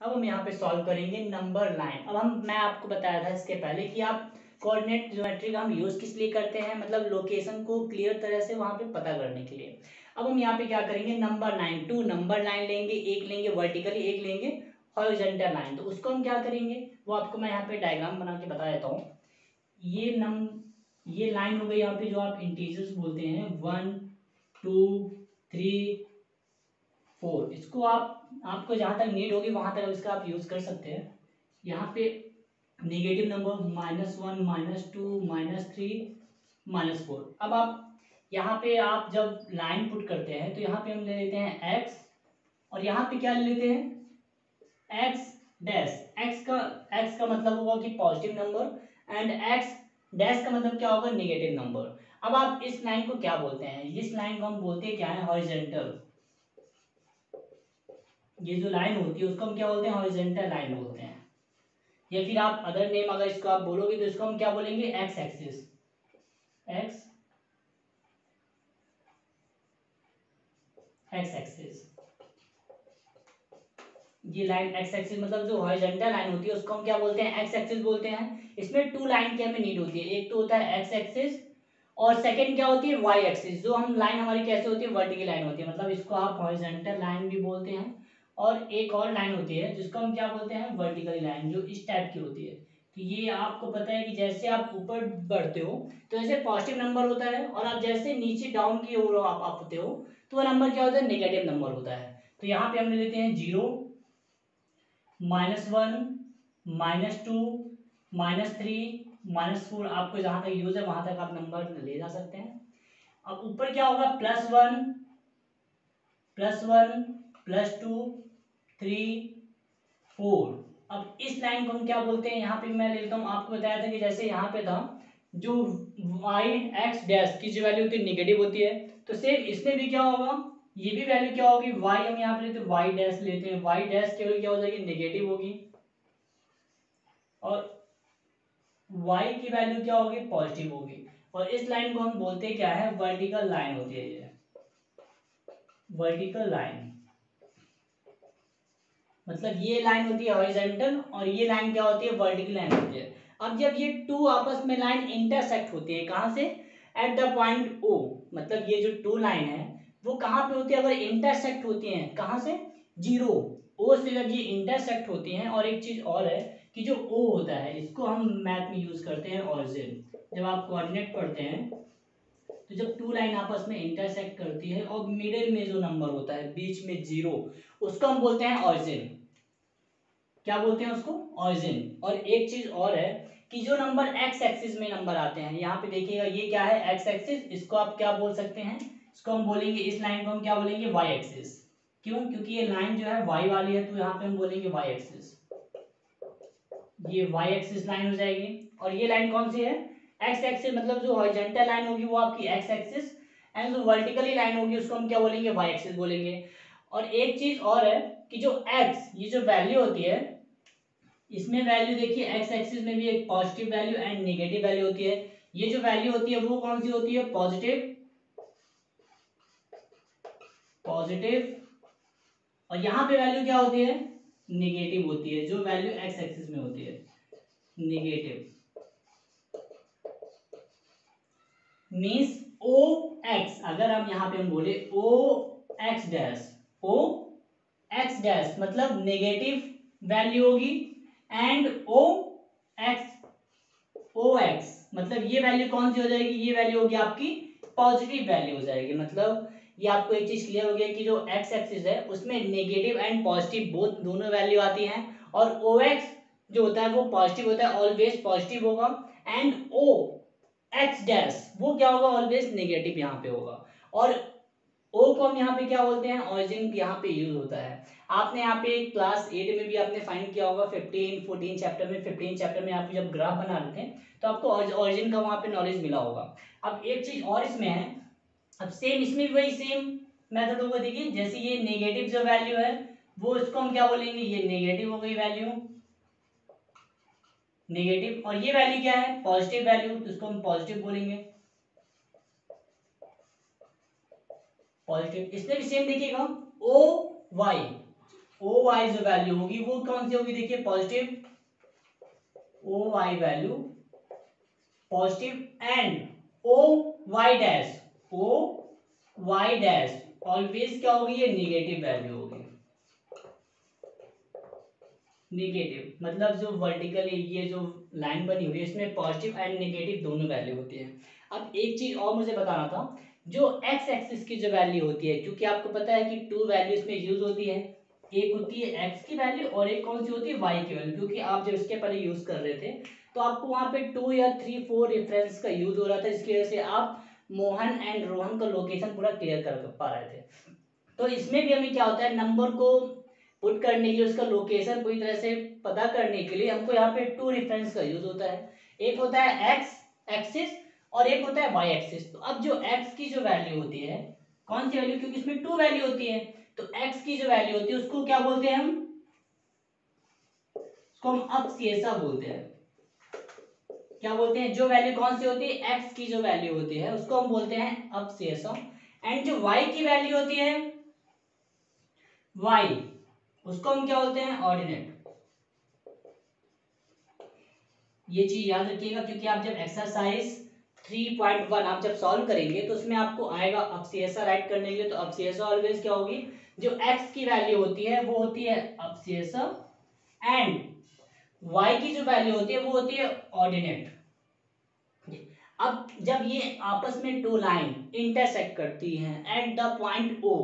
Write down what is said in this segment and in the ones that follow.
अब हम यहाँ पे सॉल्व करेंगे नंबर लाइन। अब मैं आपको बताया था इसके पहले कि आप कोऑर्डिनेट ज्योमेट्री का हम यूज़ किस लिए करते हैं, मतलब लोकेशन को क्लियर तरह से वहाँ पे पता करने के लिए। अब हम यहाँ पे क्या करेंगे, नंबर लाइन, 2 नंबर लाइन लेंगे, एक लेंगे वर्टिकली, एक लेंगे हॉरिजॉन्टल लाइन। तो उसको हम क्या करेंगे वो आपको मैं यहाँ पे डायग्राम बना के बता देता हूँ। ये लाइन हो गई यहाँ पे जो आप इंटीजर्स बोलते हैं, 1 2 3 4। इसको आपको जहाँ तक नीड होगी वहाँ तक इसका आप यूज़ कर सकते हैं। यहाँ पे नेगेटिव नंबर -1 -2 -3 -4। अब आप यहाँ पे आप जब लाइन पुट करते हैं तो यहाँ पे हम ले लेते हैं x, और यहाँ पे क्या ले लेते हैं x डैश। x का मतलब होगा कि positive number, and x dash का मतलब क्या होगा, नेगेटिव नंबर। अब आप इस लाइन को क्या बोलते हैं, इस लाइन को हम बोलते हैं क्या है, हॉरिजॉन्टल। ये जो लाइन होती है उसको हम क्या बोलते हैं, हॉरिजॉन्टल लाइन बोलते हैं। या फिर आप अदर नेम अगर इसको आप बोलोगे तो इसको हम क्या बोलेंगे, एक्स एक्सिस। एक्स एक्सिस, ये लाइन एक्स एक्सिस मतलब जो हॉरिजॉन्टल लाइन होती है उसको हम क्या बोलते हैं, एक्स एक्सिस बोलते हैं। इसमें 2 लाइन की हमें नीड होती है, एक तो होता है एक्स एक्सिस और सेकंड क्या होती है, वाई एक्सिस। जो हम लाइन हमारी कैसे होती है, वर्टिकल लाइन होती है, मतलब इसको आप हॉरिजॉन्टल लाइन भी बोलते हैं। और एक और लाइन होती है जिसको हम क्या बोलते हैं, वर्टिकल लाइन, जो इस टाइप की होती है। तो ये आपको पता है कि जैसे आप ऊपर बढ़ते हो तो ऐसे पॉजिटिव नंबर होता है, और आप जैसे नीचे डाउन की ओर आप होते हो तो वह नंबर क्या होता है, नेगेटिव नंबर होता है। तो यहाँ पे हम ले लेते हैं 0 -1 -2 -3 -4। आपको जहां तक यूज है वहां तक आप नंबर ले जा सकते हैं। अब ऊपर क्या होगा, +1 +1 +2 3 4। अब इस लाइन को हम क्या बोलते हैं, यहाँ पे मैं ले लेता हूँ, आपको बताया था कि जैसे यहाँ पे था जो y x डैश की जो वैल्यू होती है नेगेटिव होती है, तो सेम इसमें भी क्या होगा, ये भी वैल्यू क्या होगी, y हम यहाँ पे लेते हैं y डैश लेते हैं, y डैश की वैल्यू क्या हो जाएगी, नेगेटिव होगी, और y की वैल्यू क्या होगी, पॉजिटिव होगी। और इस लाइन को हम बोलते हैं क्या है, वर्टिकल लाइन होती है ये, वर्टिकल लाइन। मतलब ये लाइन होती है हॉरिजॉन्टल और ये लाइन क्या होती है, वर्टिकल लाइन होती है। अब जब ये 2 आपस में लाइन इंटरसेक्ट होती है, कहाँ से, एट द पॉइंट O, मतलब ये जो 2 लाइन है वो कहाँ पे होती है, अगर इंटरसेक्ट होती हैं, कहाँ से, 0 O से जब ये इंटरसेक्ट होती हैं। और एक चीज और है कि जो O होता है इसको हम मैथ में यूज करते हैं ऑरिजिन। जब आप कोऑर्डिनेट पढ़ते हैं तो जब 2 लाइन आपस में इंटरसेक्ट करती है और मिडिल में जो नंबर होता है बीच में 0, उसको हम बोलते हैं ऑरिजिन। क्या बोलते हैं उसको, ऑरिजिन। और एक चीज और है कि जो नंबर एक्स एक्सिस में नंबर आते हैं, यहाँ पे देखिएगा ये क्या है, एक्स एक्सिस, इसको आप क्या बोल सकते हैं, इसको हम बोलेंगे, इस लाइन को हम क्या बोलेंगे, वाई एक्सिस। क्यों, क्योंकि ये लाइन जो है वाई वाली है, तो यहाँ पे हम बोलेंगे वाई एक्सिस। ये वाई एक्सिस लाइन हो जाएगी। और ये लाइन कौन सी है, एक्स एक्सिस, मतलब जो हॉरिजॉन्टल लाइन होगी वो आपकी एक्स एक्सिस, एंड जो वर्टिकली लाइन होगी उसको हम क्या बोलेंगे, वाई एक्सिस बोलेंगे। और एक चीज और है कि जो एक्स, ये जो वैल्यू होती है, इसमें वैल्यू देखिए एक्स एक्सिस में भी एक positive value and negative value होती है। ये जो वैल्यू होती है वो कौन सी होती है, पॉजिटिव, पॉजिटिव। और यहाँ पे वैल्यू क्या होती है, नेगेटिव होती है, जो वैल्यू एक्स एक्सिस में होती है, नेगेटिव। मीन्स ओ एक्स, अगर हम यहाँ पे हम बोले O x dash, O x dash मतलब नेगेटिव वैल्यू होगी, and O x, O x मतलब ये वैल्यू कौन सी हो जाएगी, ये वैल्यू होगी आपकी पॉजिटिव वैल्यू हो जाएगी। मतलब ये आपको एक चीज क्लियर हो गया कि जो एक्स एक्सिस है उसमें नेगेटिव एंड पॉजिटिव बोथ दोनों वैल्यू आती हैं, और ओ एक्स जो होता है वो पॉजिटिव होता है, ऑलवेज पॉजिटिव होगा, एंड ओ एक्स डैश वो क्या होगा, ऑलवेज नेगेटिव यहाँ पे होगा। और ओ को हम यहाँ पे क्या बोलते हैं, ऑरिजिन यहाँ पे यूज होता है। आपने यहाँ पे क्लास 8 में भी आपने फाइंड किया होगा, 14 चैप्टर में, 15 चैप्टर में आप जब ग्राफ बना रहे थे तो आपको ऑरिजिन का वहाँ पे नॉलेज मिला होगा। अब एक चीज और इसमें है, अब सेम इसमें भी वही सेम मेथड होगा। देखिए जैसे ये नेगेटिव जो वैल्यू है वो इसको हम क्या बोलेंगे, ये नेगेटिव हो गई वैल्यू, नेगेटिव। और ये वैल्यू क्या है, पॉजिटिव वैल्यू, तो इसको हम पॉजिटिव बोलेंगे, पॉजिटिव। इसमें भी सेम देखिएगा, ओ वाई, ओ वाई जो वैल्यू होगी वो कौन सी होगी, देखिए positive O Y value positive, and O Y dash always क्या होगी, ये निगेटिव वैल्यू होगी। निगेटिव मतलब जो वर्टिकली ये जो लाइन बनी हुई है इसमें पॉजिटिव एंड नेगेटिव दोनों वैल्यू होती है। अब एक चीज और मुझे बताना था, जो एक्स एक्सिस की जो वैल्यू होती है, क्योंकि आपको पता है कि टू वैल्यू इसमें यूज होती है, एक होती है एक्स की वैल्यू और एक कौन सी होती है वाई की वैल्यू, क्योंकि आप जब इसके पहले यूज कर रहे थे तो आपको वहां पे 2 या 3 4 रेफरेंस का यूज हो रहा था, इसकी वजह से आप मोहन एंड रोहन का लोकेशन पूरा क्लियर कर पा रहे थे। तो इसमें भी हमें क्या होता है, नंबर को पुट करने के लिए, उसका लोकेशन पूरी तरह से पता करने के लिए हमको यहाँ पे 2 रेफरेंस का यूज होता है। एक होता है एक्स एक्सिस और एक होता है वाई एक्सिस। तो अब जो एक्स की जो वैल्यू होती है, कौन सी वैल्यू, क्योंकि इसमें 2 वैल्यू होती है, तो एक्स की जो वैल्यू होती है उसको क्या बोलते हैं उसको हम अब्सियसा बोलते हैं। क्या बोलते हैं, जो वैल्यू कौन सी होती है, एक्स की जो वैल्यू होती है उसको हम बोलते हैं अब्सियसा, एंड जो वाई की वैल्यू होती है वाई, उसको हम क्या बोलते हैं ऑर्डिनेट। ये चीज याद रखिएगा, क्योंकि आप जब एक्सरसाइज 3.1 आप जब सॉल्व करेंगे तो उसमें आपको आएगा अब्सियसा राइट करने के लिए। तो अब्सियसा ऑलवेज क्या होगी, जो एक्स की वैल्यू होती है वो होती है अब्सियसा, एंड वाई की जो वैल्यू होती है वो होती है ऑर्डिनेट। अब जब ये आपस में टू लाइन इंटरसेक्ट करती हैं at the point O,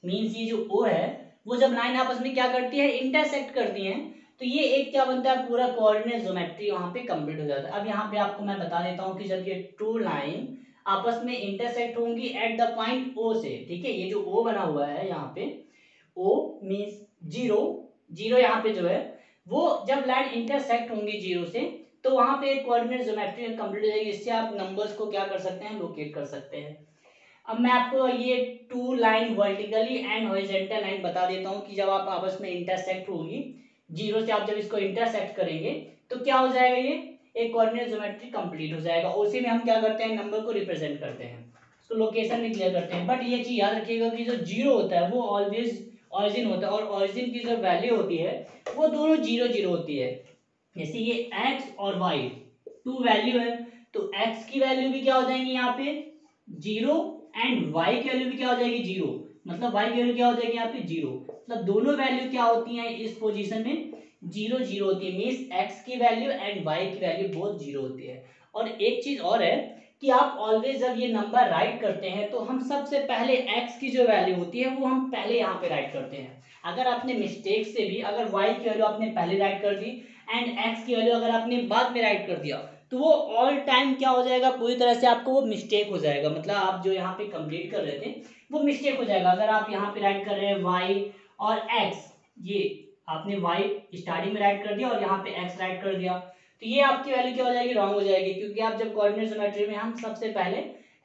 means ये जो ओ है वो जब लाइन आपस में क्या करती है, इंटरसेक्ट करती हैं, तो ये एक क्या बनता है, पूरा कोऑर्डिनेट ज्योमेट्री वहां पे कंप्लीट हो जाता है। अब यहाँ पे आपको मैं बता देता हूँ कि जब ये टू लाइन आपस में इंटरसेक्ट होंगी एट द पॉइंट ओ से, ठीक है, ये जो ओ बना हुआ है यहाँ पे, ओ मींस जीरो, जीरो यहाँ पे जो है वो जब लाइन इंटरसेक्ट होंगी जीरो से, तो वहां पे एक कोऑर्डिनेट ज्योमेट्री कंप्लीट हो जाएगी, इससे आप नंबर्स को क्या कर सकते हैं, लोकेट कर सकते हैं। अब मैं आपको ये two line vertically and horizontal line बता देता हूँ कि जब आप आपस में इंटरसेक्ट होगी जीरो से, आप जब इसको इंटरसेक्ट करेंगे तो क्या हो जाएगा, ये एक कोऑर्डिनेट ज्योमेट्री कंप्लीट हो जाएगा। उसी में हम क्या करते हैं, नंबर को रिप्रेजेंट करते हैं, उसको लोकेशन भी क्लियर करते हैं। बट ये चीज याद रखिएगा कि जो जीरो होता है वो ऑलवेज ऑरिजिन होता है, और ऑरिजिन की जो वैल्यू होती है वो दोनों जीरो जीरो होती है। जैसे ये x और y टू वैल्यू है, तो x की वैल्यू भी क्या हो जाएंगी यहाँ पे जीरो, एंड y की वैल्यू भी क्या हो जाएगी जीरो, मतलब y की वैल्यू क्या हो जाएगी यहाँ पे जीरो, मतलब दोनों वैल्यू क्या होती हैं इस पोजीशन में जीरो जीरो होती है, मींस x की वैल्यू एंड y की वैल्यू बोथ जीरो होती है। और एक चीज और है कि आप ऑलवेज जब ये नंबर राइट करते हैं तो हम सबसे पहले x की जो वैल्यू होती है वो हम पहले यहाँ पे राइट करते हैं। अगर आपने मिस्टेक से भी अगर y की वैल्यू आपने पहले राइट कर दी एंड x की वैल्यू अगर आपने बाद में राइट कर दिया, तो वो ऑल टाइम क्या हो जाएगा, पूरी तरह से आपको वो मिस्टेक हो जाएगा, मतलब आप जो यहाँ पे कंप्लीट कर रहे थे वो मिस्टेक हो जाएगा। अगर आप यहाँ पे राइट कर रहे हैं y और x, ये आपने y स्टार्टिंग में राइट कर दिया और यहाँ पे x राइट कर दिया, तो ये आपकी वैल्यू क्या हो जाएगी, रॉन्ग हो जाएगी, क्योंकि आप जब कोऑर्डिनेट ज्योमेट्री में हम सबसे पहले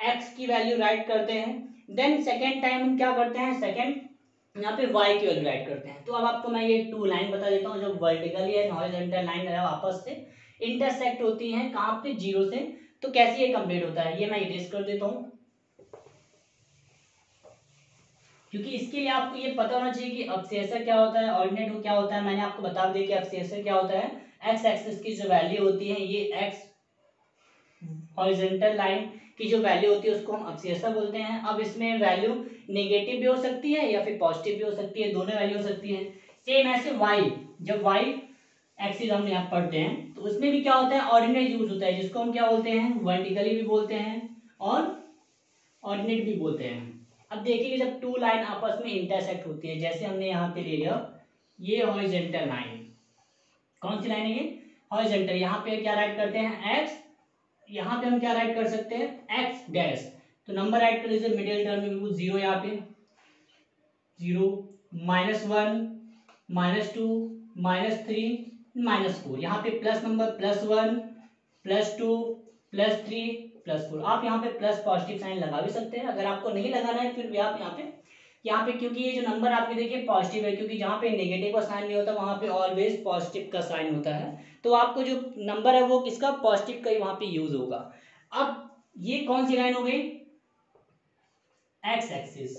x की वैल्यू राइट करते हैं, देन सेकेंड टाइम हम क्या करते हैं, सेकेंड यहाँ पे y की वैल्यू राइट करते हैं। तो अब आपको मैं ये टू लाइन बता देता हूँ, जो वर्टिकली एंड हॉरिजॉन्टल लाइन आपस से इंटरसेक्ट होती हैं कहाँ पे, जीरो से, तो कैसे ये कंप्लीट होता है, ये मैं इरेज कर देता हूँ, क्योंकि इसके लिए आपको ये पता होना चाहिए कि अब्सियसा क्या होता है, ऑर्डिनेट क्या होता है। मैंने आपको बता दिया कि अब्सियसा क्या होता है, एक्स एक्सिस की जो वैल्यू होती है, ये एक्स हॉरिजॉन्टल लाइन की जो वैल्यू होती है उसको हम अब्सियसा बोलते हैं। अब इसमें वैल्यू नेगेटिव भी हो सकती है या फिर पॉजिटिव भी हो सकती है, दोनों वैल्यू हो सकती है। सेम ऐसे वाई, जब वाई एक्सिस हम यहाँ पढ़ते हैं तो उसमें भी क्या होता है, ऑर्डिनेट यूज होता है, जिसको हम क्या बोलते हैं, वर्टिकली भी बोलते हैं और ऑर्डिनेट भी बोलते हैं। अब देखिए जब टू लाइन आपस में इंटरसेक्ट होती है, जैसे हमने यहाँ पे ले लिया ये हॉरिजॉन्टल लाइन, कौन सी लाइन है ये हॉरिजॉन्टल, यहाँ पे क्या राइट करते हैं एक्स, यहाँ पे हम क्या राइट कर सकते हैं एक्स डैश, तो नंबर राइट कर लीजिए मिडिल टर्म में बिल्कुल जीरो, यहाँ पे जीरो, -1 -2 -3 -4, यहाँ पे प्लस नंबर +1 +2 +3 +4, आप यहाँ पे प्लस पॉजिटिव साइन लगा भी सकते हैं। अगर आपको नहीं लगाना है फिर भी आप यहाँ पे क्योंकि ये जो नंबर आपके देखिए पॉजिटिव है, क्योंकि जहाँ पे नेगेटिव का साइन नहीं होता वहाँ पे ऑलवेज पॉजिटिव का साइन होता है, तो आपको जो नंबर है वो किसका पॉजिटिव का ही वहाँ पे यूज होगा। अब ये कौन सी लाइन हो गई, एक्स एक्सिस,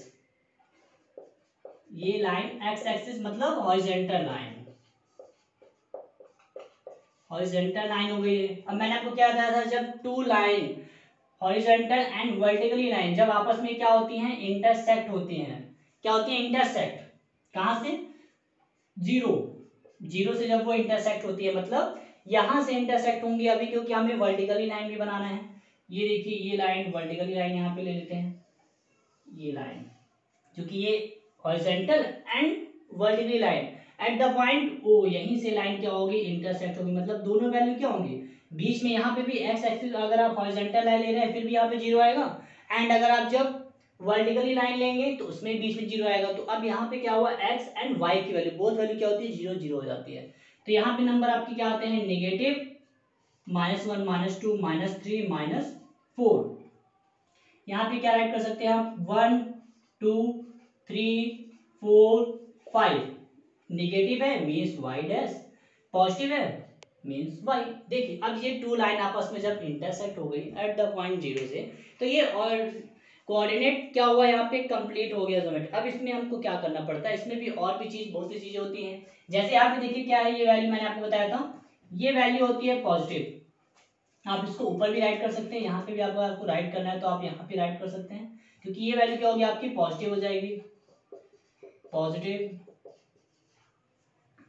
ये लाइन एक्स एक्सिस मतलब हॉरिजॉन्टल लाइन, हॉरिजॉन्टल लाइन हो गई है। अब मैंने आपको क्या बताया था, जब two line horizontal and vertically line जब आपस में क्या होती हैं, इंटरसेक्ट होती हैं, क्या होती है इंटरसेक्ट, कहां से, जीरो, जीरो से जब वो इंटरसेक्ट होती है मतलब यहां से इंटरसेक्ट होंगी अभी, क्योंकि हमें वर्टिकली लाइन भी बनाना है। ये देखिए ये लाइन वर्टिकली लाइन यहाँ पे ले लेते हैं, ये लाइन, क्योंकि ये horizontal and vertically line at the point O, यहीं से लाइन क्या होगी, इंटरसेक्ट होगी, मतलब दोनों वैल्यू क्या होंगी, बीच में यहाँ पे भी एक्स एक्सिस अगर आप हॉरिजॉन्टल लाइन ले रहे हैं फिर भी यहाँ पे जीरो आएगा, एंड अगर आप जब वर्टिकली लाइन लेंगे तो उसमें बीच में जीरो आएगा। तो अब यहाँ पे क्या हुआ, एक्स एंड वाई की वैल्यू बोथ वैल्यू क्या होती है, जीरो जीरो हो जाती है। तो यहाँ पे नंबर आपके क्या आते हैं, नेगेटिव, -1 -2 -3 -4। यहाँ पे क्या राइट कर सकते हैं आप, 1 2 3 4 5, निगेटिव है मीन्स वाई डैश, पॉजिटिव है मीन्स वाई। देखिए अब ये टू लाइन आपस में जब इंटरसेक्ट हो गई एट द पॉइंट जीरो से, तो ये और कोऑर्डिनेट क्या हुआ यहाँ पे, कंप्लीट हो गया जोमेट्री। अब इसमें हमको क्या करना पड़ता है, इसमें भी और भी चीज, बहुत सी चीजें होती हैं। जैसे यहाँ पे देखिए क्या है, ये वैल्यू मैंने आपको बताया था, ये वैल्यू होती है पॉजिटिव, आप इसको ऊपर भी राइट कर सकते हैं, यहाँ पे भी आपको राइट करना है तो आप यहाँ पे राइट कर सकते हैं, क्योंकि ये वैल्यू क्या होगी आपकी, पॉजिटिव हो जाएगी, पॉजिटिव।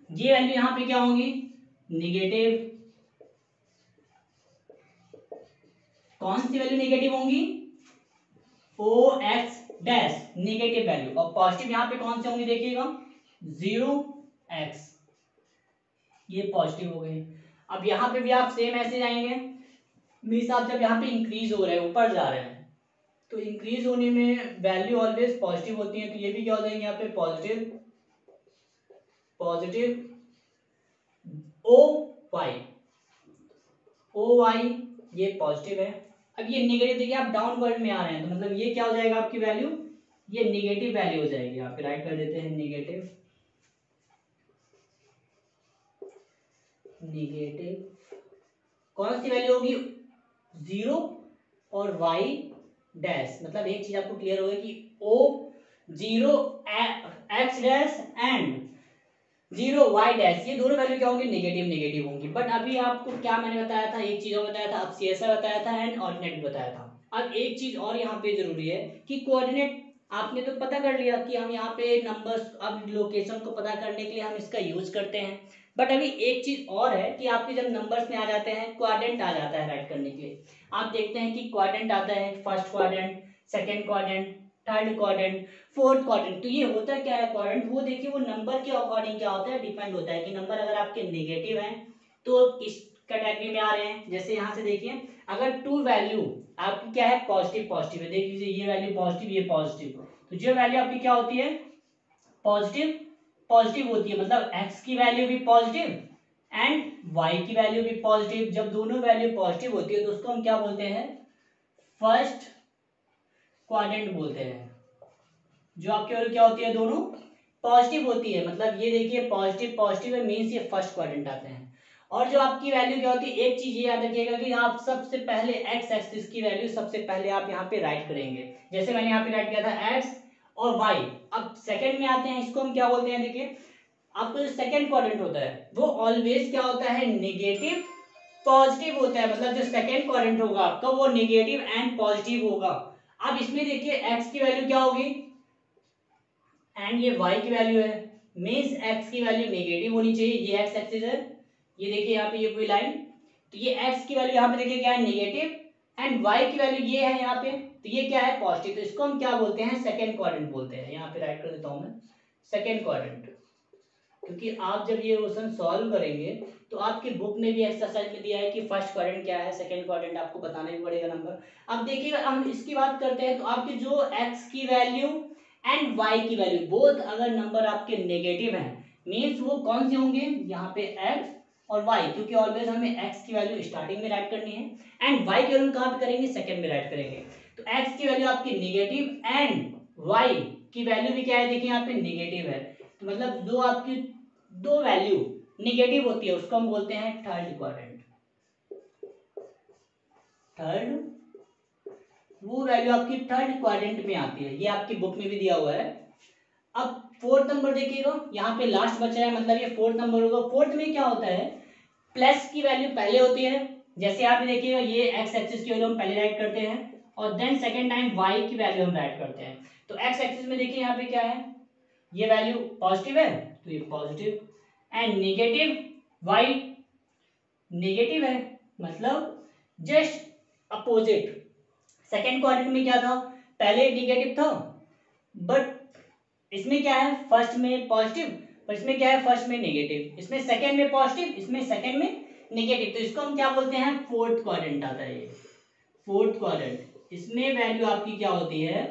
ये वैल्यू यहाँ पे क्या होगी, निगेटिव। कौन सी वैल्यू निगेटिव होंगी, ओ एक्स डैश निगेटिव वैल्यू, और पॉजिटिव यहाँ पे कौन से होंगे देखिएगा, 0x, ये पॉजिटिव हो गए। अब यहाँ पे भी आप सेम ऐसे जाएंगे, मीन्स आप जब यहाँ पे इंक्रीज हो रहे हैं, ऊपर जा रहे हैं, तो इंक्रीज होने में वैल्यू ऑलवेज पॉजिटिव होती है, तो ये भी क्या हो जाएंगे यहाँ पे positive, positive O Y, O Y ये पॉजिटिव है। अब ये नेगेटिव, देखिए आप डाउनवर्ड में आ रहे हैं तो मतलब ये क्या हो जाएगा आपकी वैल्यू, ये नेगेटिव वैल्यू हो जाएगी, यहाँ पे राइट कर देते हैं नेगेटिव, नेगेटिव कौन सी वैल्यू होगी, 0 और y डैश, मतलब एक चीज आपको क्लियर होगी कि o 0 x dash and 0 y dash, ये दोनों वैल्यू क्या होंगी, नेगेटिव नेगेटिव होंगी। बट अभी आपको क्या मैंने बताया था, एक चीज और बताया था, अब CSR बताया था एंड ऑर्डिनेट बताया था। अब एक चीज और यहाँ पे जरूरी है कि कोऑर्डिनेट आपने तो पता कर लिया कि हम यहाँ पे नंबर्स, अब लोकेशन को पता करने के लिए हम इसका यूज करते हैं। बट अभी एक चीज और है कि आपके जब नंबर्स में आ जाते हैं, क्वाड्रेंट आ जाता है राइट करने के लिए, आप देखते हैं कि क्वाड्रेंट आता है, first quadrant, second quadrant, third quadrant, fourth quadrant. तो ये होता क्या है क्वाड्रेंट, वो देखिए वो नंबर के अकॉर्डिंग क्या होता है, डिपेंड होता है कि नंबर अगर आपके नेगेटिव हैं तो किस कैटेगरी में आ रहे हैं। जैसे यहाँ से देखिए अगर टू वैल्यू आपकी क्या है, पॉजिटिव पॉजिटिव है, देख लीजिए ये वैल्यू पॉजिटिव, ये पॉजिटिव, तो जो वैल्यू आपकी क्या होती है, पॉजिटिव पॉजिटिव होती है, मतलब x की वैल्यू भी पॉजिटिव एंड y की वैल्यू भी पॉजिटिव। जब दोनों वैल्यू पॉजिटिव होती है तो उसको हम क्या बोलते हैं, फर्स्ट क्वाड्रेंट बोलते हैं। जो आपकी वैल्यू क्या होती है, दोनों पॉजिटिव होती है, मतलब ये देखिए पॉजिटिव पॉजिटिव है मीन्स ये फर्स्ट क्वाड्रेंट आते हैं। और जो आपकी वैल्यू क्या होती है, एक चीज ये याद रखिएगा कि आप सबसे पहले एक्स एक्सिस की वैल्यू सबसे पहले आप यहाँ पे राइट करेंगे, जैसे मैंने यहाँ पे राइट किया था एक्स और वाई। अब सेकंड में आते हैं, इसको हम क्या बोलते हैं, देखिए आपका जो सेकंड क्वाड्रेंट होता है वो ऑलवेज क्या होता है, नेगेटिव पॉजिटिव होता है, मतलब जो सेकंड क्वाड्रेंट होगा आपका वो नेगेटिव एंड पॉजिटिव होगा। अब इसमें देखिए एक्स की वैल्यू क्या होगी एंड ये y की वैल्यू है, मींस x की वैल्यू नेगेटिव होनी चाहिए, ये x एक्सिस है, ये देखिए यहाँ पे ये कोई लाइन, तो ये x की वैल्यू यहाँ पे देखिए क्या है, नेगेटिव एंड y की वैल्यू ये है यहाँ पे, तो ये क्या है, पॉजिटिव। तो इसको हम क्या बोलते हैं, सेकंड क्वाड्रेंट बोलते हैं। यहाँ पे राइट कर देता हूँ मैं सेकंड क्वाड्रेंट, क्योंकि आप जब ये क्वेश्चन सॉल्व करेंगे तो आपकी बुक में भी एक्सरसाइज में दिया है कि फर्स्ट क्वाड्रेंट क्या है, सेकंड क्वाड्रेंट आपको बताना भी पड़ेगा नंबर। अब देखिएगा हम इसकी बात करते हैं, तो आपकी जो x की वैल्यू एंड y की वैल्यू बोथ अगर नंबर आपके नेगेटिव हैं मींस वो कौन से होंगे, यहाँ पे x और y, क्योंकि ऑलवेज हमें x की वैल्यू स्टार्टिंग में राइट करनी है एंड y की वैल्यू कहाँ पे करेंगे, सेकंड में राइट करेंगे। तो x की वैल्यू आपकी नेगेटिव एंड y की वैल्यू भी क्या है, देखिए यहाँ पे नेगेटिव है, तो मतलब दो आपकी दो वैल्यू निगेटिव होती है उसको हम बोलते हैं थर्ड क्वाड्रेंट। थर्ड वो वैल्यू आपकी थर्ड क्वाड्रेंट में आती है, ये आपकी बुक में भी दिया हुआ है। अब फोर्थ नंबर देखिएगा, यहाँ पे लास्ट बचा है, मतलब ये फोर्थ नंबर होगा। फोर्थ में क्या होता है, प्लस की वैल्यू पहले होती है, जैसे आप देखिएगा ये एक्स एक्सिस की वैल्यू हम पहले राइट करते हैं और देन सेकेंड टाइम वाई की वैल्यू हम राइट करते हैं। तो एक्स एक्सिस में देखिए यहाँ पे क्या है, ये वैल्यू पॉजिटिव है तो ये positive, and negative Y negative है, मतलब जस्ट अपोजिट। सेकेंड क्वाड्रेंट में क्या था, पहले नेगेटिव था बट इसमें क्या है फर्स्ट में पॉजिटिव, पर इसमें क्या है फर्स्ट में नेगेटिव, इसमें सेकंड में पॉजिटिव, इसमें सेकंड में नेगेटिव। तो इसको हम क्या बोलते हैं, फोर्थ क्वाड्रेंट आता है ये, फोर्थ क्वाड्रेंट। इसमें वैल्यू आपकी क्या होती है,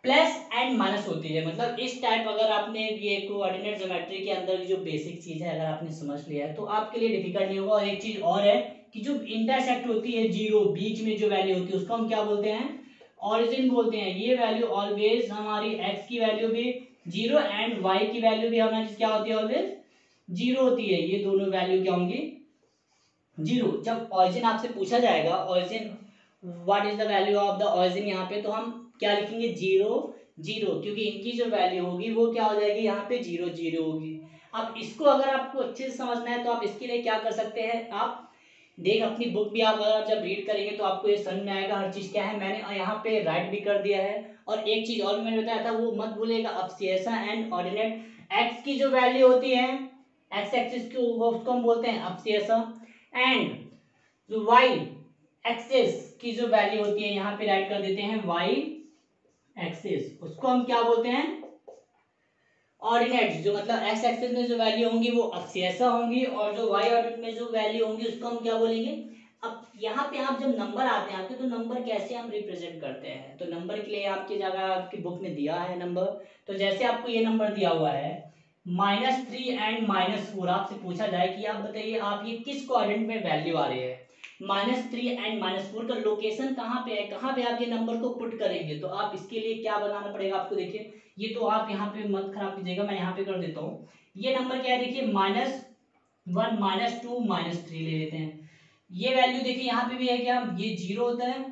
प्लस एंड माइनस होती है। मतलब इस टाइप अगर आपने ये कोऑर्डिनेट ज्योमेट्री के अंदर की जो बेसिक चीज है अगर आपने समझ लिया है तो आपके लिए डिफिकल्ट नहीं होगा। और एक चीज और है कि जो इंटरसेक्ट होती है जीरो, बीच में जो वैल्यू होती है उसको हम क्या बोलते हैं, ऑरिजिन बोलते हैं। ये वैल्यू ऑलवेज हमारी एक्स की वैल्यू भी जीरो एंड वाई की वैल्यू भी हमारी क्या होती है, ऑलवेज जीरो होती है। ये दोनों वैल्यू क्या होंगी, जीरो। जब ऑरिजिन आपसे पूछा जाएगा, origin what is the value of the origin, यहाँ पे तो हम क्या लिखेंगे, जीरो जीरो, क्योंकि इनकी जो वैल्यू होगी वो क्या हो जाएगी, यहाँ पे जीरो जीरो होगी। अब इसको अगर आपको अच्छे से समझना है तो आप इसके लिए क्या कर सकते हैं, आप देख अपनी बुक भी आप अगर जब रीड करेंगे तो आपको ये समझ में आएगा हर चीज क्या है। मैंने यहाँ पे राइट भी कर दिया है। और एक चीज और मैंने बताया था वो मत भूलिएगा, अब्सियसा एंड ऑर्डिनेट। एक्स की जो वैल्यू होती है एक्स एक्सिस की उसको हम बोलते हैं अब्सियसा, एंड जो वाई एक्सिस की जो वैल्यू होती है यहाँ पे राइट कर देते हैं वाई एक्सिस, उसको हम क्या बोलते हैं, ऑर्डिनेट्स। जो मतलब एक्स एक्सिस में जो वैल्यू होंगी वो अब्सियसा होंगी और जो वाई ऑर्डिनेट में जो वैल्यू होंगी उसको हम क्या बोलेंगे। अब यहाँ पे आप जब नंबर आते हैं आपके, तो नंबर कैसे हम रिप्रेजेंट करते हैं, तो नंबर के लिए आपकी जगह आपकी बुक में दिया है नंबर। तो जैसे आपको ये नंबर दिया हुआ है -3 एंड -4, आपसे पूछा जाए कि आप बताइए आप ये किस क्वाड्रेंट में वैल्यू आ रही है, -3 एंड -4 का लोकेशन कहाँ पे है, कहाँ पे आप ये नंबर को पुट करेंगे। तो आप इसके लिए क्या बनाना पड़ेगा आपको, देखिए ये तो आप यहाँ पे मत खराब कीजिएगा, मैं यहाँ पे कर देता हूँ। ये नंबर क्या है, देखिए -1 -2 -3 ले लेते हैं। ये वैल्यू देखिए यहाँ पे भी है क्या, ये जीरो होता है,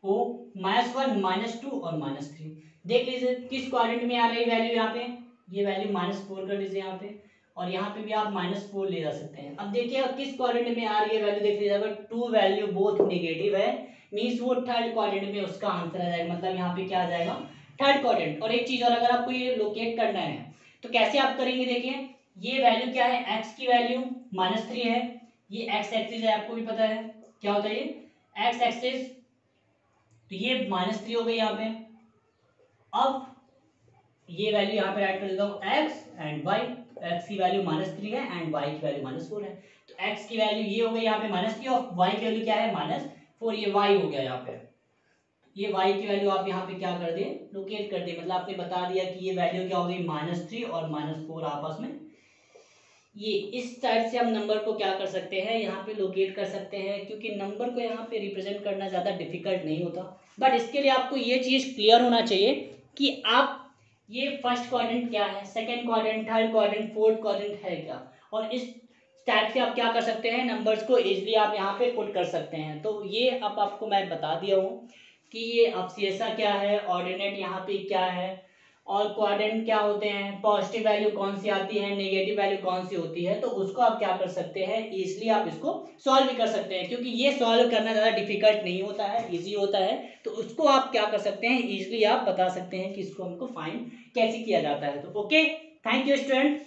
ओ -1 -2 और -3। देख लीजिए किस क्वाड्रेंट में आ रही वैल्यू, यहाँ पे ये वैल्यू -4 कर लीजिए यहाँ पे, और यहाँ पे भी आप -4 ले जा सकते हैं। अब देखिए किस क्वाड्रेंट में आ रही है वैल्यू, देख लीजिए अगर टू वैल्यू बोथ नेगेटिव है मीन्स वो थर्ड क्वाड्रेंट में उसका आंसर आ जाएगा, मतलब यहाँ पे क्या आ जाएगा, थर्ड क्वाड्रेंट। और एक चीज और, अगर आपको ये लोकेट करना है तो कैसे आप करेंगे, देखिए ये वैल्यू क्या है, एक्स की वैल्यू -3 है, ये एक्स एक्सिस है, आपको भी पता है क्या होता है ये एक्स एक्सिस, तो ये -3 हो गई यहाँ पे। अब ये वैल्यू यहाँ पे राइट कर देता हूँ एक्स एंड वाई, एक्स की वैल्यू -3 है एंड वाई की वैल्यू -4 है। तो एक्स की वैल्यू ये हो गई यहाँ पे -3 और वाई की वैल्यू क्या है -4, ये वाई हो गया यहाँ पे। ये y की वैल्यू आप यहाँ पे क्या कर दिए, लोकेट कर दिए, मतलब आपने बता दिया कि ये वैल्यू क्या हो गई -3 और -4 आपस में। ये इस टाइप से हम नंबर को क्या कर सकते हैं, यहाँ पे लोकेट कर सकते हैं, क्योंकि नंबर को यहाँ पे रिप्रेजेंट करना ज़्यादा डिफिकल्ट नहीं होता। बट इसके लिए आपको ये चीज़ क्लियर होना चाहिए कि आप ये फर्स्ट क्वाड्रेंट क्या है, second quadrant, third quadrant, fourth quadrant है क्या, और इस टाइप से आप क्या कर सकते हैं, नंबर्स को इजीली आप यहाँ पे पुट कर सकते हैं। तो ये अब आपको मैं बता दिया हूँ कि ये अब्सियसा क्या है, ऑर्डिनेट यहाँ पे क्या है, और क्वाड्रेंट क्या होते हैं, पॉजिटिव वैल्यू कौन सी आती है, नेगेटिव वैल्यू कौन सी होती है। तो उसको आप क्या कर सकते हैं, इजीली आप इसको सॉल्व भी कर सकते हैं, क्योंकि ये सॉल्व करना ज़्यादा डिफिकल्ट नहीं होता है, इजी होता है। तो उसको आप क्या कर सकते हैं, इजीली आप बता सकते हैं कि इसको हमको फाइंड कैसे किया जाता है। तो ओके, थैंक यू स्टूडेंट।